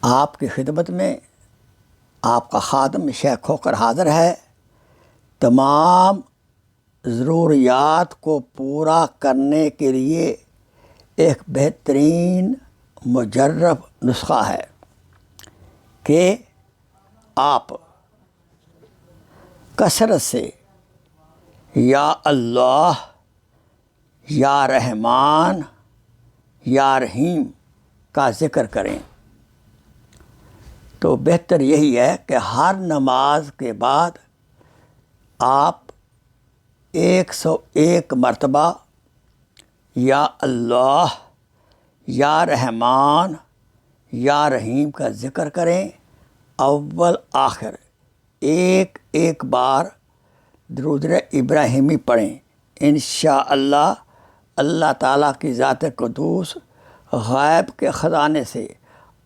آپ کی خدمت میں آپ کا خادم شیخ ہو کر حاضر ہے۔ تمام ضروریات کو پورا کرنے کے لیے ایک بہترین مجرب نسخہ ہے کہ آپ کثرت سے یا اللہ، یا رحمان، یا رحیم کا ذکر کریں۔ تو بہتر یہی ہے کہ ہر نماز کے بعد آپ 101 مرتبہ یا اللہ، یا رحمان، یا رحیم کا ذکر کریں۔ اول آخر ایک ایک بار درود ابراہیمی پڑھیں۔ انشاءاللہ اللہ تعالیٰ کی ذات قدوس غیب کے خزانے سے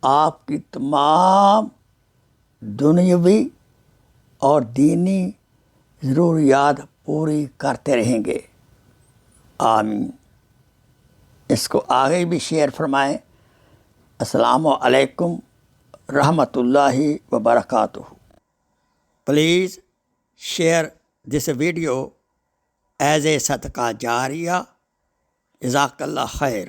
آپ کی تمام دنیاوی اور دینی ضروریات پوری کرتے رہیں گے۔ آمین۔ اس کو آگے بھی شیئر فرمائیں۔ السلام علیکم رحمۃ اللہ وبرکاتہ۔ Please share this video as a صدقہ جاریہ۔ جزاک اللہ خیر۔